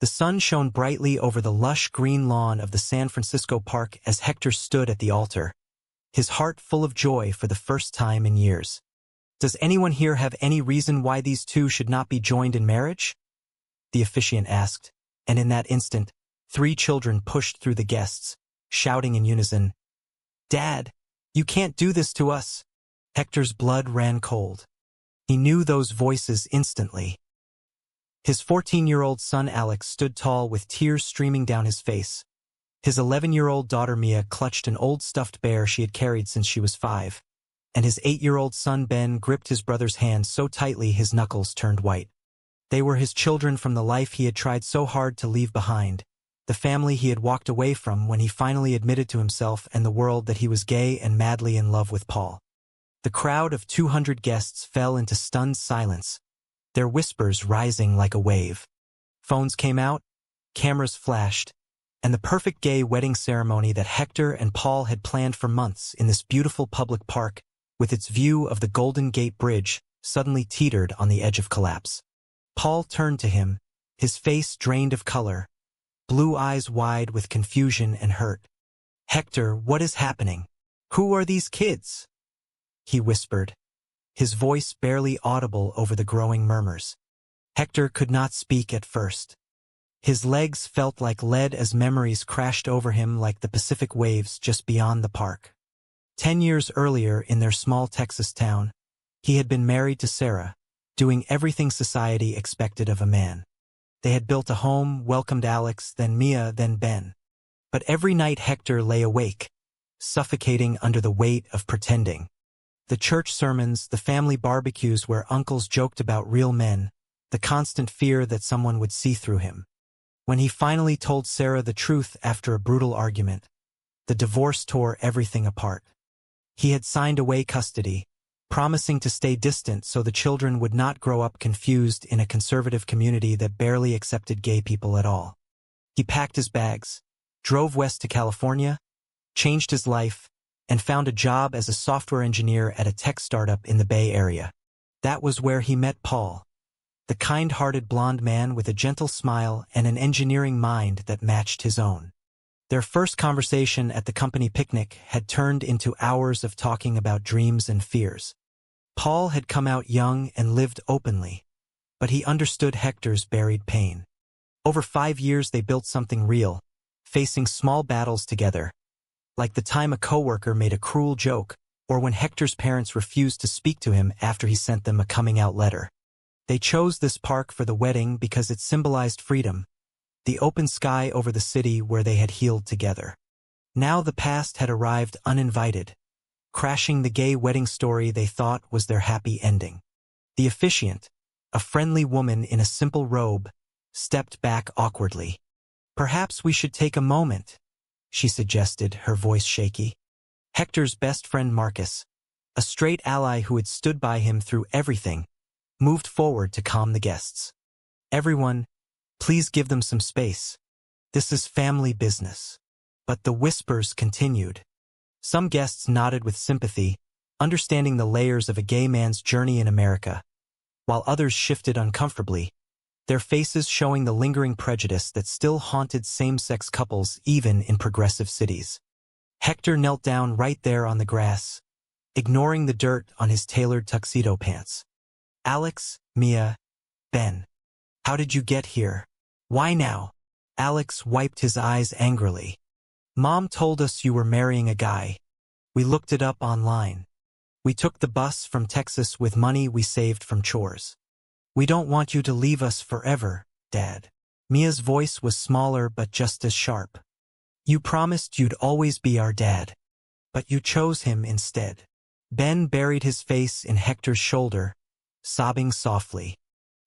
The sun shone brightly over the lush green lawn of the San Francisco park as Hector stood at the altar, his heart full of joy for the first time in years. "Does anyone here have any reason why these two should not be joined in marriage?" the officiant asked, and in that instant, 3 children pushed through the guests, shouting in unison, "Dad, you can't do this to us!" Hector's blood ran cold. He knew those voices instantly. His 14-year-old son Alex stood tall with tears streaming down his face. His 11-year-old daughter Mia clutched an old stuffed bear she had carried since she was 5. And his 8-year-old son Ben gripped his brother's hand so tightly his knuckles turned white. They were his children from the life he had tried so hard to leave behind, the family he had walked away from when he finally admitted to himself and the world that he was gay and madly in love with Paul. The crowd of 200 guests fell into stunned silence, their whispers rising like a wave. Phones came out, cameras flashed, and the perfect gay wedding ceremony that Hector and Paul had planned for months in this beautiful public park, with its view of the Golden Gate Bridge, suddenly teetered on the edge of collapse. Paul turned to him, his face drained of color, blue eyes wide with confusion and hurt. "Hector, what is happening? Who are these kids?" he whispered, his voice barely audible over the growing murmurs. Hector could not speak at first. His legs felt like lead as memories crashed over him like the Pacific waves just beyond the park. 10 years earlier in their small Texas town, he had been married to Sarah, doing everything society expected of a man. They had built a home, welcomed Alex, then Mia, then Ben. But every night Hector lay awake, suffocating under the weight of pretending. The church sermons, the family barbecues where uncles joked about real men, the constant fear that someone would see through him. When he finally told Sarah the truth after a brutal argument, the divorce tore everything apart. He had signed away custody, promising to stay distant so the children would not grow up confused in a conservative community that barely accepted gay people at all. He packed his bags, drove west to California, changed his life, and found a job as a software engineer at a tech startup in the Bay Area. That was where he met Paul, the kind-hearted blonde man with a gentle smile and an engineering mind that matched his own. Their first conversation at the company picnic had turned into hours of talking about dreams and fears. Paul had come out young and lived openly, but he understood Hector's buried pain. Over 5 years they built something real, facing small battles together, like the time a coworker made a cruel joke, or when Hector's parents refused to speak to him after he sent them a coming-out letter. They chose this park for the wedding because it symbolized freedom, the open sky over the city where they had healed together. Now the past had arrived uninvited, crashing the gay wedding story they thought was their happy ending. The officiant, a friendly woman in a simple robe, stepped back awkwardly. "Perhaps we should take a moment," she suggested, her voice shaky. Hector's best friend Marcus, a straight ally who had stood by him through everything, moved forward to calm the guests. "Everyone, please give them some space. This is family business." But the whispers continued. Some guests nodded with sympathy, understanding the layers of a gay man's journey in America, while others shifted uncomfortably, their faces showing the lingering prejudice that still haunted same-sex couples even in progressive cities. Hector knelt down right there on the grass, ignoring the dirt on his tailored tuxedo pants. "Alex, Mia, Ben, how did you get here? Why now?" Alex wiped his eyes angrily. "Mom told us you were marrying a guy. We looked it up online. We took the bus from Texas with money we saved from chores. We don't want you to leave us forever, Dad." Mia's voice was smaller but just as sharp. "You promised you'd always be our dad, but you chose him instead." Ben buried his face in Hector's shoulder, sobbing softly.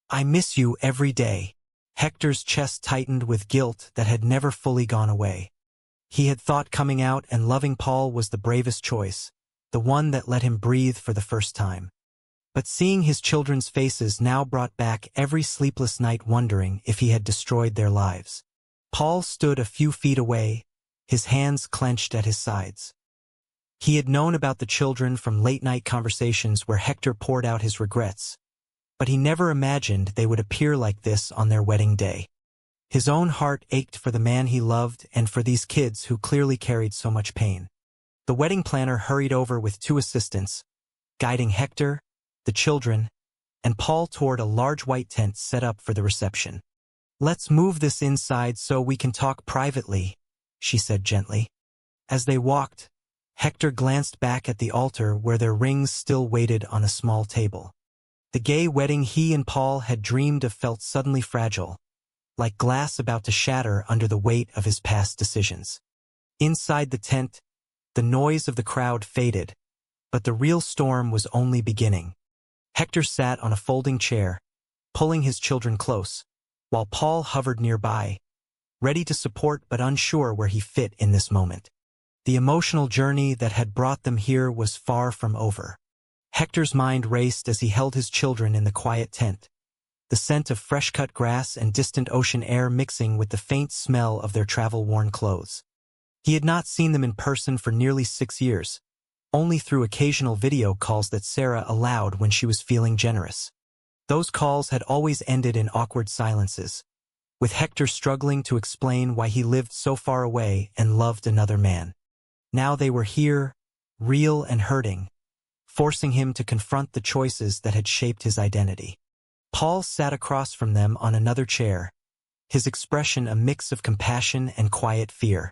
"I miss you every day." Hector's chest tightened with guilt that had never fully gone away. He had thought coming out and loving Paul was the bravest choice, the one that let him breathe for the first time. But seeing his children's faces now brought back every sleepless night wondering if he had destroyed their lives. Paul stood a few feet away, his hands clenched at his sides. He had known about the children from late-night conversations where Hector poured out his regrets, but he never imagined they would appear like this on their wedding day. His own heart ached for the man he loved and for these kids who clearly carried so much pain. The wedding planner hurried over with 2 assistants, guiding Hector, the children, and Paul toward a large white tent set up for the reception. "Let's move this inside so we can talk privately," she said gently. As they walked, Hector glanced back at the altar where their rings still waited on a small table. The gay wedding he and Paul had dreamed of felt suddenly fragile, like glass about to shatter under the weight of his past decisions. Inside the tent, the noise of the crowd faded, but the real storm was only beginning. Hector sat on a folding chair, pulling his children close, while Paul hovered nearby, ready to support but unsure where he fit in this moment. The emotional journey that had brought them here was far from over. Hector's mind raced as he held his children in the quiet tent, the scent of fresh-cut grass and distant ocean air mixing with the faint smell of their travel-worn clothes. He had not seen them in person for nearly 6 years, only through occasional video calls that Sarah allowed when she was feeling generous. Those calls had always ended in awkward silences, with Hector struggling to explain why he lived so far away and loved another man. Now they were here, real and hurting, forcing him to confront the choices that had shaped his identity. Paul sat across from them on another chair, his expression a mix of compassion and quiet fear.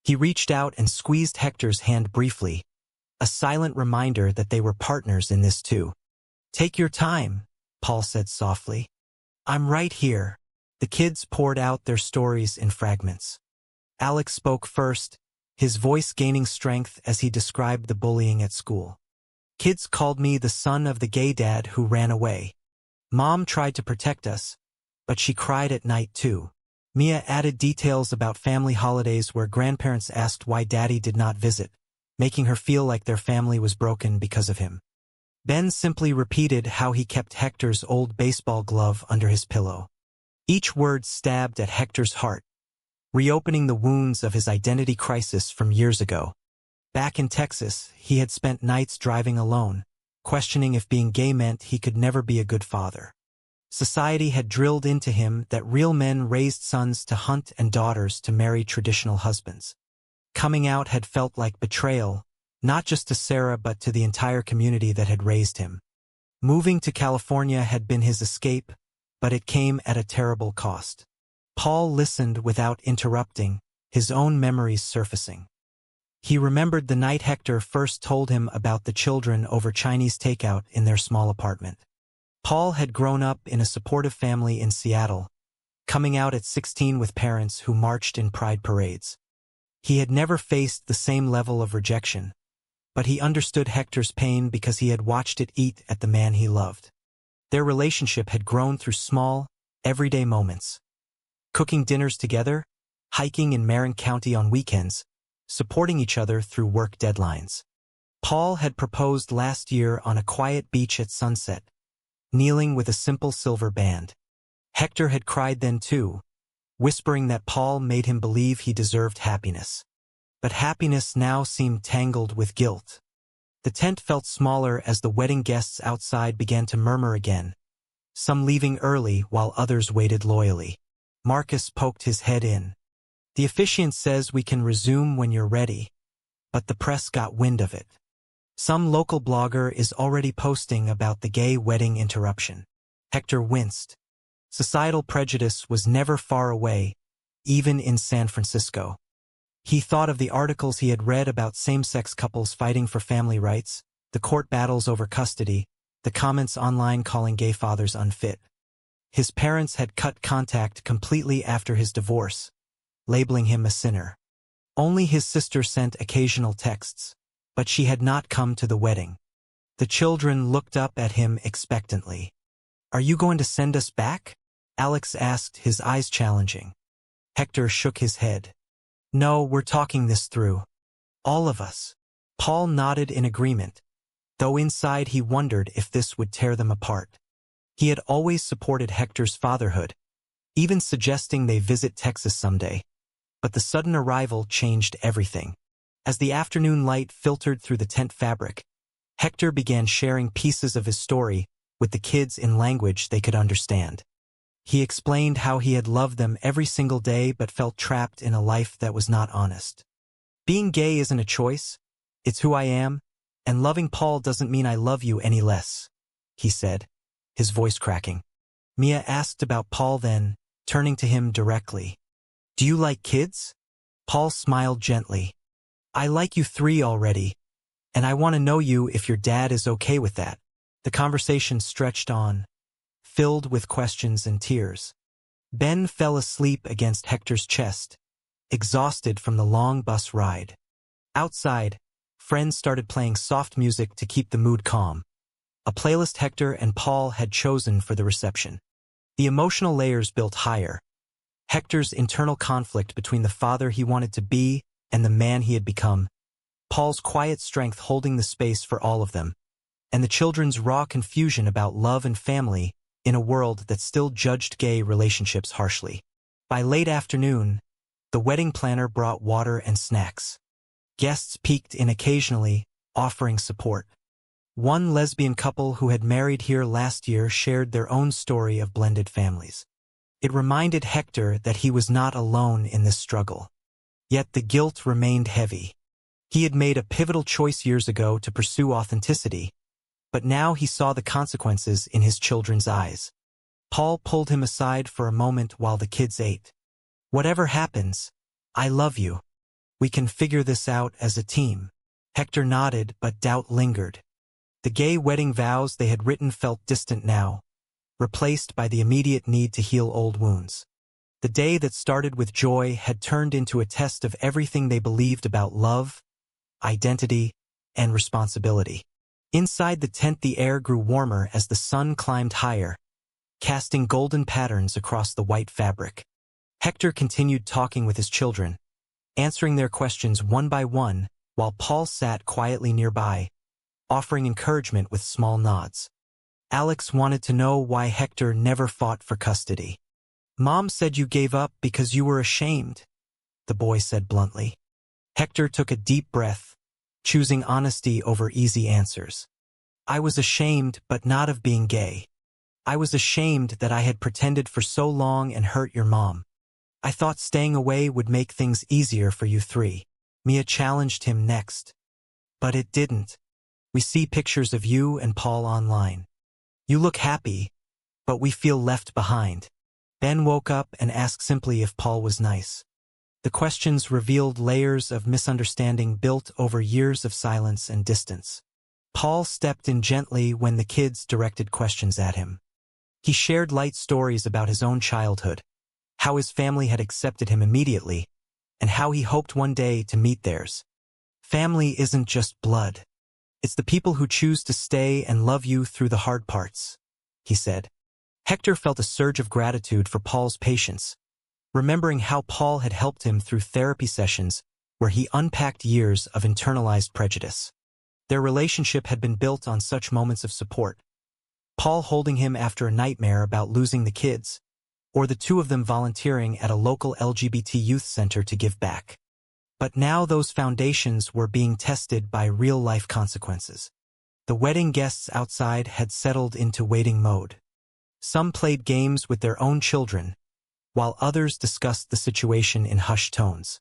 He reached out and squeezed Hector's hand briefly, a silent reminder that they were partners in this too. "Take your time," Paul said softly. "I'm right here." The kids poured out their stories in fragments. Alex spoke first, his voice gaining strength as he described the bullying at school. "Kids called me the son of the gay dad who ran away. Mom tried to protect us, but she cried at night too." Mia added details about family holidays where grandparents asked why Daddy did not visit, making her feel like their family was broken because of him. Ben simply repeated how he kept Hector's old baseball glove under his pillow. Each word stabbed at Hector's heart, reopening the wounds of his identity crisis from years ago. Back in Texas, he had spent nights driving alone, questioning if being gay meant he could never be a good father. Society had drilled into him that real men raised sons to hunt and daughters to marry traditional husbands. Coming out had felt like betrayal, not just to Sarah but to the entire community that had raised him. Moving to California had been his escape, but it came at a terrible cost. Paul listened without interrupting, his own memories surfacing. He remembered the night Hector first told him about the children over Chinese takeout in their small apartment. Paul had grown up in a supportive family in Seattle, coming out at 16 with parents who marched in pride parades. He had never faced the same level of rejection, but he understood Hector's pain because he had watched it eat at the man he loved. Their relationship had grown through small, everyday moments. Cooking dinners together, hiking in Marin County on weekends, supporting each other through work deadlines. Paul had proposed last year on a quiet beach at sunset, kneeling with a simple silver band. Hector had cried then too, whispering that Paul made him believe he deserved happiness. But happiness now seemed tangled with guilt. The tent felt smaller as the wedding guests outside began to murmur again, some leaving early while others waited loyally. Marcus poked his head in. "The officiant says we can resume when you're ready," but the press got wind of it. Some local blogger is already posting about the gay wedding interruption. Hector winced. Societal prejudice was never far away, even in San Francisco. He thought of the articles he had read about same-sex couples fighting for family rights, the court battles over custody, the comments online calling gay fathers unfit. His parents had cut contact completely after his divorce, labeling him a sinner. Only his sister sent occasional texts, but she had not come to the wedding. The children looked up at him expectantly. "Are you going to send us back?" Alex asked, his eyes challenging. Hector shook his head. "No, we're talking this through. All of us." Paul nodded in agreement, though inside he wondered if this would tear them apart. He had always supported Hector's fatherhood, even suggesting they visit Texas someday. But the sudden arrival changed everything. As the afternoon light filtered through the tent fabric, Hector began sharing pieces of his story with the kids in language they could understand. He explained how he had loved them every single day but felt trapped in a life that was not honest. Being gay isn't a choice, it's who I am, and loving Paul doesn't mean I love you any less, he said, his voice cracking. Mia asked about Paul then, turning to him directly. Do you like kids? Paul smiled gently. I like you three already, and I want to know you if your dad is okay with that. The conversation stretched on, filled with questions and tears. Ben fell asleep against Hector's chest, exhausted from the long bus ride. Outside, friends started playing soft music to keep the mood calm, a playlist Hector and Paul had chosen for the reception. The emotional layers built higher. Hector's internal conflict between the father he wanted to be and the man he had become, Paul's quiet strength holding the space for all of them, and the children's raw confusion about love and family in a world that still judged gay relationships harshly. By late afternoon, the wedding planner brought water and snacks. Guests peeked in occasionally, offering support. One lesbian couple who had married here last year shared their own story of blended families. It reminded Hector that he was not alone in this struggle. Yet the guilt remained heavy. He had made a pivotal choice years ago to pursue authenticity, but now he saw the consequences in his children's eyes. Paul pulled him aside for a moment while the kids ate. Whatever happens, I love you. We can figure this out as a team. Hector nodded, but doubt lingered. The gay wedding vows they had written felt distant now, replaced by the immediate need to heal old wounds. The day that started with joy had turned into a test of everything they believed about love, identity, and responsibility. Inside the tent the air grew warmer as the sun climbed higher, casting golden patterns across the white fabric. Hector continued talking with his children, answering their questions one by one, while Paul sat quietly nearby, offering encouragement with small nods. Alex wanted to know why Hector never fought for custody. Mom said you gave up because you were ashamed, the boy said bluntly. Hector took a deep breath, choosing honesty over easy answers. I was ashamed, but not of being gay. I was ashamed that I had pretended for so long and hurt your mom. I thought staying away would make things easier for you three. Mia challenged him next. But it didn't. We see pictures of you and Paul online. You look happy, but we feel left behind. Ben woke up and asked simply if Paul was nice. The questions revealed layers of misunderstanding built over years of silence and distance. Paul stepped in gently when the kids directed questions at him. He shared light stories about his own childhood, how his family had accepted him immediately, and how he hoped one day to meet theirs. Family isn't just blood. It's the people who choose to stay and love you through the hard parts, he said. Hector felt a surge of gratitude for Paul's patience, remembering how Paul had helped him through therapy sessions where he unpacked years of internalized prejudice. Their relationship had been built on such moments of support. Paul holding him after a nightmare about losing the kids, or the two of them volunteering at a local LGBT youth center to give back. But now those foundations were being tested by real-life consequences. The wedding guests outside had settled into waiting mode. Some played games with their own children, while others discussed the situation in hushed tones.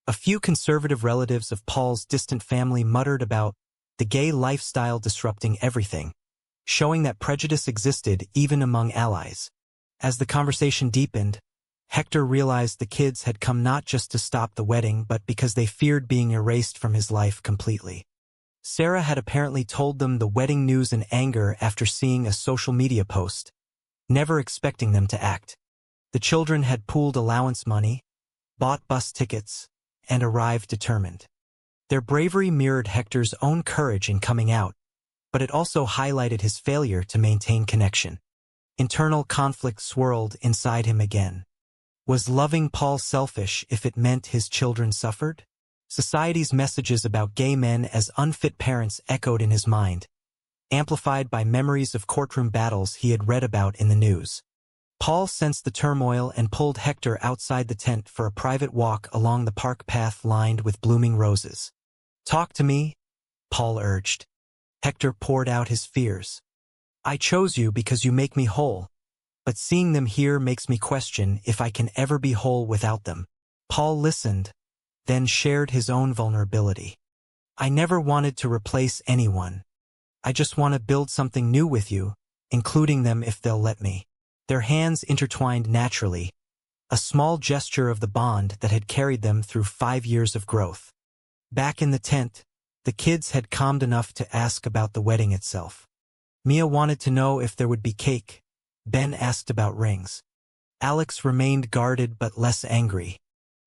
A few conservative relatives of Paul's distant family muttered about the gay lifestyle disrupting everything, showing that prejudice existed even among allies. As the conversation deepened, Hector realized the kids had come not just to stop the wedding but because they feared being erased from his life completely. Sarah had apparently told them the wedding news in anger after seeing a social media post, never expecting them to act. The children had pooled allowance money, bought bus tickets, and arrived determined. Their bravery mirrored Hector's own courage in coming out, but it also highlighted his failure to maintain connection. Internal conflict swirled inside him again. Was loving Paul selfish if it meant his children suffered? Society's messages about gay men as unfit parents echoed in his mind, amplified by memories of courtroom battles he had read about in the news. Paul sensed the turmoil and pulled Hector outside the tent for a private walk along the park path lined with blooming roses. Talk to me, Paul urged. Hector poured out his fears. I chose you because you make me whole. but seeing them here makes me question if I can ever be whole without them. Paul listened, then shared his own vulnerability. I never wanted to replace anyone. I just want to build something new with you, including them if they'll let me. Their hands intertwined naturally, a small gesture of the bond that had carried them through 5 years of growth. Back in the tent, the kids had calmed enough to ask about the wedding itself. Mia wanted to know if there would be cake. Ben asked about rings. Alex remained guarded but less angry.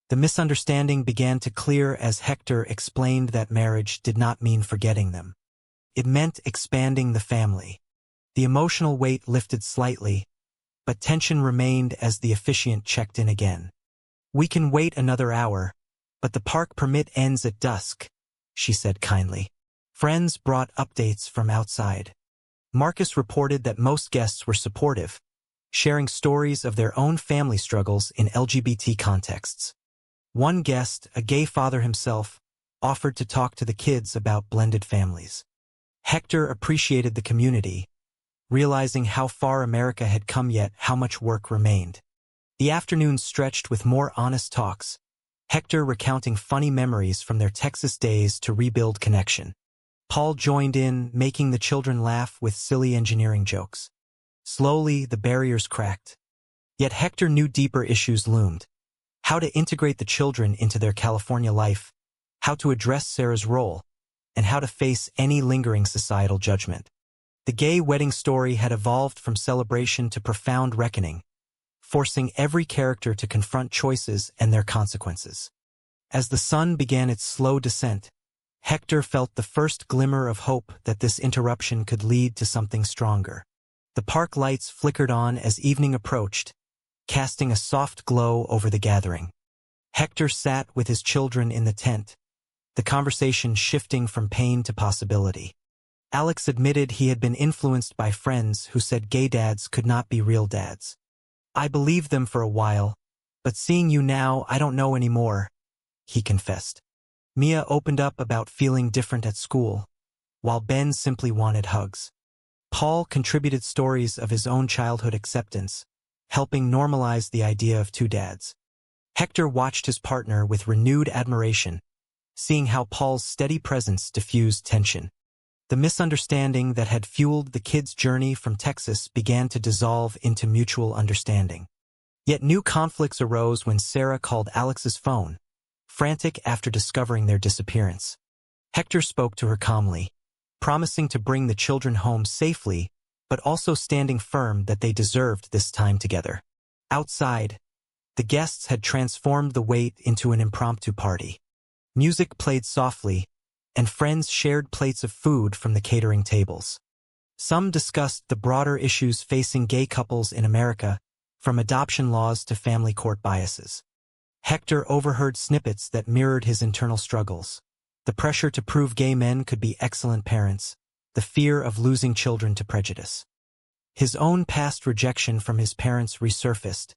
The misunderstanding began to clear as Hector explained that marriage did not mean forgetting them. It meant expanding the family. The emotional weight lifted slightly, but tension remained as the officiant checked in again. "We can wait another hour, but the park permit ends at dusk," she said kindly. Friends brought updates from outside. Marcus reported that most guests were supportive, sharing stories of their own family struggles in LGBT contexts. One guest, a gay father himself, offered to talk to the kids about blended families. Hector appreciated the community, realizing how far America had come yet how much work remained. The afternoon stretched with more honest talks, Hector recounting funny memories from their Texas days to rebuild connection. Paul joined in, making the children laugh with silly engineering jokes. Slowly, the barriers cracked. Yet Hector knew deeper issues loomed. How to integrate the children into their California life, how to address Sarah's role, and how to face any lingering societal judgment. The gay wedding story had evolved from celebration to profound reckoning, forcing every character to confront choices and their consequences. As the sun began its slow descent, Hector felt the first glimmer of hope that this interruption could lead to something stronger. The park lights flickered on as evening approached, casting a soft glow over the gathering. Hector sat with his children in the tent, the conversation shifting from pain to possibility. Alex admitted he had been influenced by friends who said gay dads could not be real dads. "I believed them for a while, but seeing you now, I don't know anymore," he confessed. Mia opened up about feeling different at school, while Ben simply wanted hugs. Paul contributed stories of his own childhood acceptance, helping normalize the idea of two dads. Hector watched his partner with renewed admiration, seeing how Paul's steady presence diffused tension. The misunderstanding that had fueled the kids' journey from Texas began to dissolve into mutual understanding. Yet new conflicts arose when Sarah called Alex's phone, frantic after discovering their disappearance. Hector spoke to her calmly, promising to bring the children home safely, but also standing firm that they deserved this time together. Outside, the guests had transformed the wait into an impromptu party. Music played softly, and friends shared plates of food from the catering tables. Some discussed the broader issues facing gay couples in America, from adoption laws to family court biases. Hector overheard snippets that mirrored his internal struggles. The pressure to prove gay men could be excellent parents, the fear of losing children to prejudice. His own past rejection from his parents resurfaced,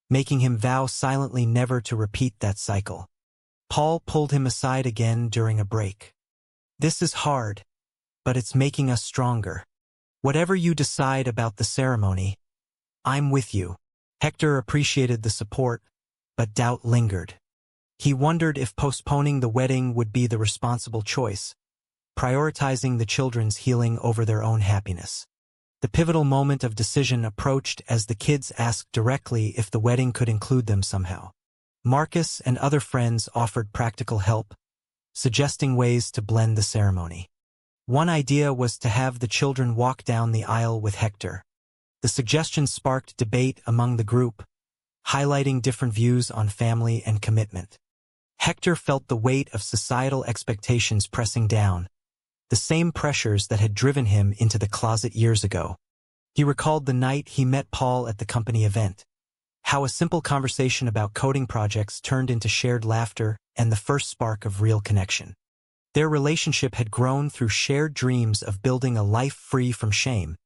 making him vow silently never to repeat that cycle. Paul pulled him aside again during a break. "This is hard, but it's making us stronger. Whatever you decide about the ceremony, I'm with you." Hector appreciated the support, but doubt lingered. He wondered if postponing the wedding would be the responsible choice, prioritizing the children's healing over their own happiness. The pivotal moment of decision approached as the kids asked directly if the wedding could include them somehow. Marcus and other friends offered practical help, suggesting ways to blend the ceremony. One idea was to have the children walk down the aisle with Hector. The suggestion sparked debate among the group, highlighting different views on family and commitment. Hector felt the weight of societal expectations pressing down, the same pressures that had driven him into the closet years ago. He recalled the night he met Paul at the company event, how a simple conversation about coding projects turned into shared laughter and the first spark of real connection. Their relationship had grown through shared dreams of building a life free from shame,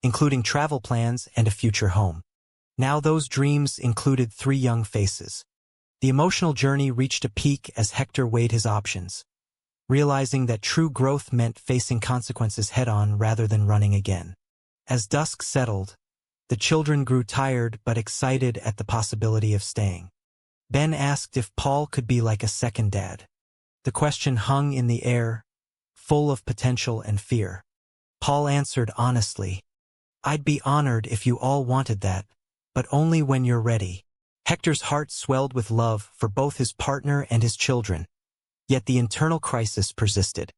including travel plans and a future home. Now those dreams included 3 young faces. The emotional journey reached a peak as Hector weighed his options, realizing that true growth meant facing consequences head-on rather than running again. As dusk settled, The children grew tired but excited at the possibility of staying. Ben asked if Paul could be like a second dad. The question hung in the air, full of potential and fear. Paul answered honestly, "I'd be honored if you all wanted that, but only when you're ready." Hector's heart swelled with love for both his partner and his children. Yet the internal crisis persisted.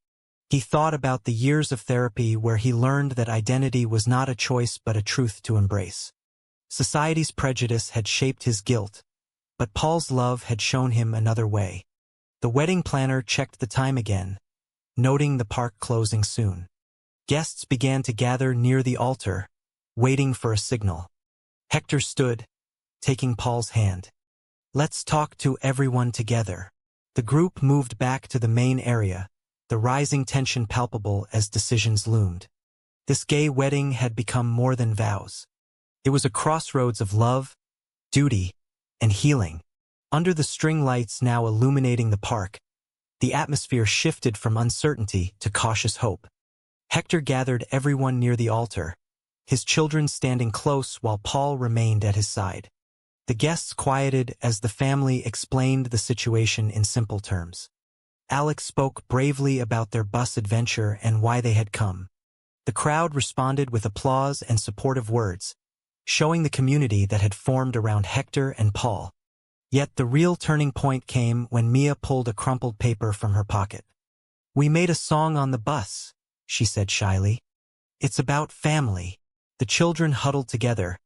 He thought about the years of therapy where he learned that identity was not a choice but a truth to embrace. Society's prejudice had shaped his guilt, but Paul's love had shown him another way. The wedding planner checked the time again, noting the park closing soon. Guests began to gather near the altar, waiting for a signal. Hector stood, taking Paul's hand. "Let's talk to everyone together." The group moved back to the main area, the rising tension palpable as decisions loomed. This gay wedding had become more than vows. It was a crossroads of love, duty, and healing. Under the string lights now illuminating the park, the atmosphere shifted from uncertainty to cautious hope. Hector gathered everyone near the altar, his children standing close while Paul remained at his side. The guests quieted as the family explained the situation in simple terms. Alex spoke bravely about their bus adventure and why they had come. The crowd responded with applause and supportive words, showing the community that had formed around Hector and Paul. Yet the real turning point came when Mia pulled a crumpled paper from her pocket. "We made a song on the bus," she said shyly. "It's about family." The children huddled together,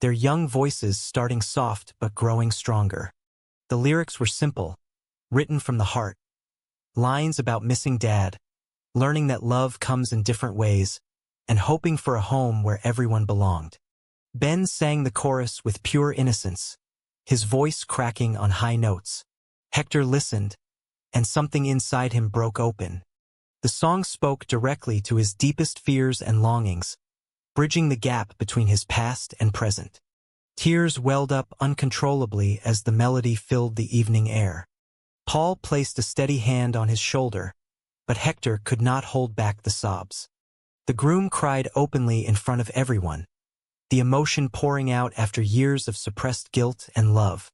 their young voices starting soft but growing stronger. The lyrics were simple, written from the heart. Lines about missing Dad, learning that love comes in different ways, and hoping for a home where everyone belonged. Ben sang the chorus with pure innocence, his voice cracking on high notes. Hector listened, and something inside him broke open. The song spoke directly to his deepest fears and longings, bridging the gap between his past and present. Tears welled up uncontrollably as the melody filled the evening air. Paul placed a steady hand on his shoulder, but Hector could not hold back the sobs. The groom cried openly in front of everyone, the emotion pouring out after years of suppressed guilt and love.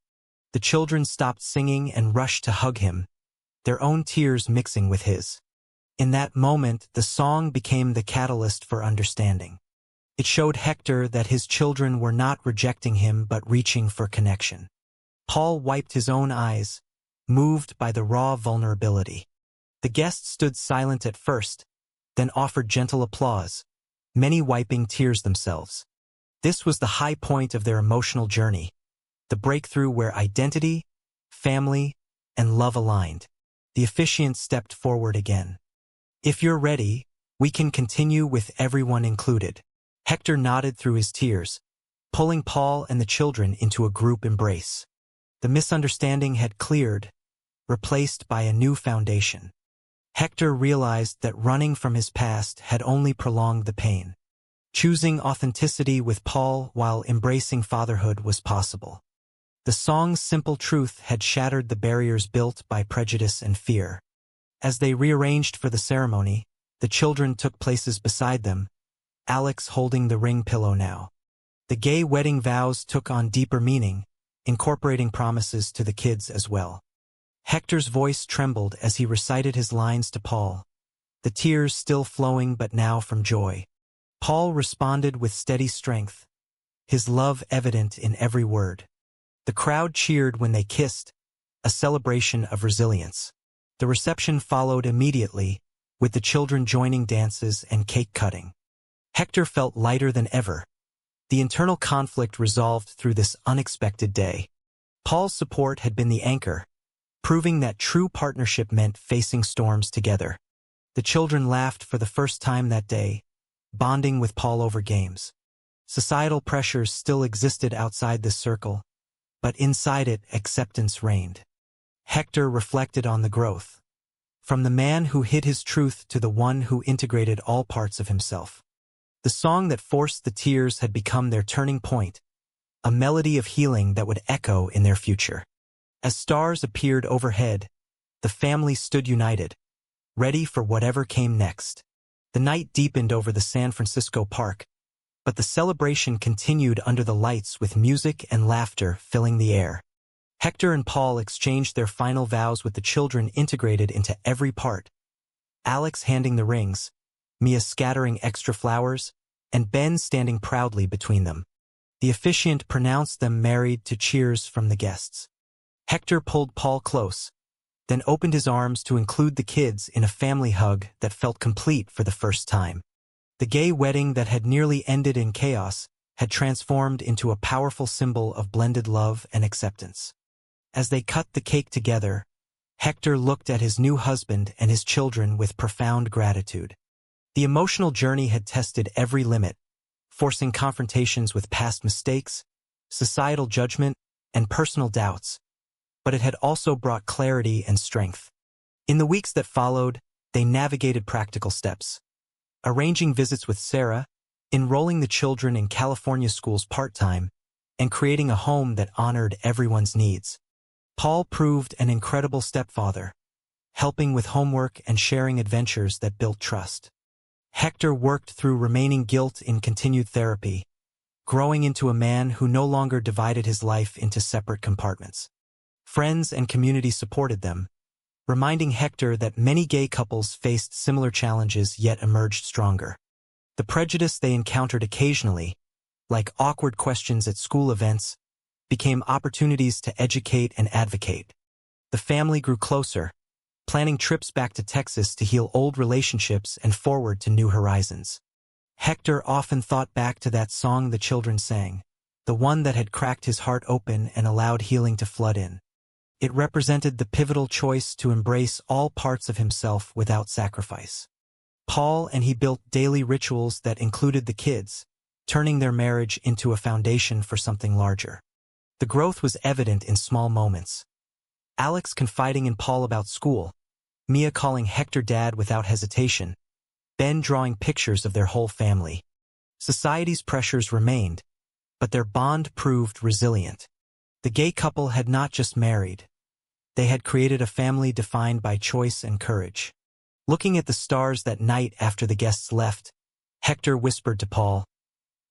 The children stopped singing and rushed to hug him, their own tears mixing with his. In that moment, the song became the catalyst for understanding. It showed Hector that his children were not rejecting him but reaching for connection. Paul wiped his own eyes, moved by the raw vulnerability. The guests stood silent at first, then offered gentle applause, many wiping tears themselves. This was the high point of their emotional journey, the breakthrough where identity, family, and love aligned. The officiant stepped forward again. "If you're ready, we can continue with everyone included." Hector nodded through his tears, pulling Paul and the children into a group embrace. The misunderstanding had cleared, replaced by a new foundation. Hector realized that running from his past had only prolonged the pain. Choosing authenticity with Paul while embracing fatherhood was possible. The song's simple truth had shattered the barriers built by prejudice and fear. As they rearranged for the ceremony, the children took places beside them, Alex holding the ring pillow now. The gay wedding vows took on deeper meaning, incorporating promises to the kids as well. Hector's voice trembled as he recited his lines to Paul, the tears still flowing but now from joy. Paul responded with steady strength, his love evident in every word. The crowd cheered when they kissed, a celebration of resilience. The reception followed immediately, with the children joining dances and cake cutting. Hector felt lighter than ever, the internal conflict resolved through this unexpected day. Paul's support had been the anchor, proving that true partnership meant facing storms together. The children laughed for the first time that day, bonding with Paul over games. Societal pressures still existed outside this circle, but inside it acceptance reigned. Hector reflected on the growth, from the man who hid his truth to the one who integrated all parts of himself. The song that forced the tears had become their turning point, a melody of healing that would echo in their future. As stars appeared overhead, the family stood united, ready for whatever came next. The night deepened over the San Francisco park, But the celebration continued under the lights with music and laughter filling the air. Hector and Paul exchanged their final vows with the children integrated into every part. Alex handing the rings, Mia scattering extra flowers, and Ben standing proudly between them. The officiant pronounced them married to cheers from the guests. Hector pulled Paul close, then opened his arms to include the kids in a family hug that felt complete for the first time. The gay wedding that had nearly ended in chaos had transformed into a powerful symbol of blended love and acceptance. As they cut the cake together, Hector looked at his new husband and his children with profound gratitude. The emotional journey had tested every limit, forcing confrontations with past mistakes, societal judgment, and personal doubts, but it had also brought clarity and strength. In the weeks that followed, they navigated practical steps, arranging visits with Sarah, enrolling the children in California schools part-time, and creating a home that honored everyone's needs. Paul proved an incredible stepfather, helping with homework and sharing adventures that built trust. Hector worked through remaining guilt in continued therapy, growing into a man who no longer divided his life into separate compartments. Friends and community supported them, reminding Hector that many gay couples faced similar challenges yet emerged stronger. The prejudice they encountered occasionally, like awkward questions at school events, became opportunities to educate and advocate. The family grew closer, planning trips back to Texas to heal old relationships and forward to new horizons. Hector often thought back to that song the children sang, the one that had cracked his heart open and allowed healing to flood in. It represented the pivotal choice to embrace all parts of himself without sacrifice. Paul and he built daily rituals that included the kids, turning their marriage into a foundation for something larger. The growth was evident in small moments. Alex confiding in Paul about school, Mia calling Hector dad without hesitation, Ben drawing pictures of their whole family. Society's pressures remained, but their bond proved resilient. The gay couple had not just married. They had created a family defined by choice and courage. Looking at the stars that night after the guests left, Hector whispered to Paul,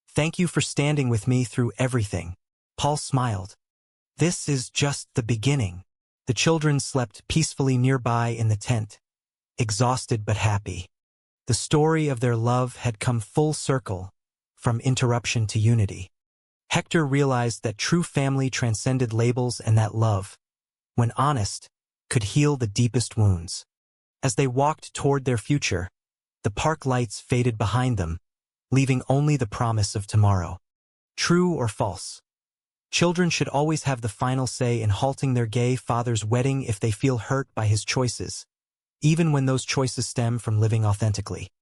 "Thank you for standing with me through everything." Paul smiled. "This is just the beginning." The children slept peacefully nearby in the tent, exhausted but happy. The story of their love had come full circle, from interruption to unity. Hector realized that true family transcended labels and that love, when honest, could heal the deepest wounds. As they walked toward their future, the park lights faded behind them, leaving only the promise of tomorrow. True or false? Children should always have the final say in halting their gay father's wedding if they feel hurt by his choices, even when those choices stem from living authentically.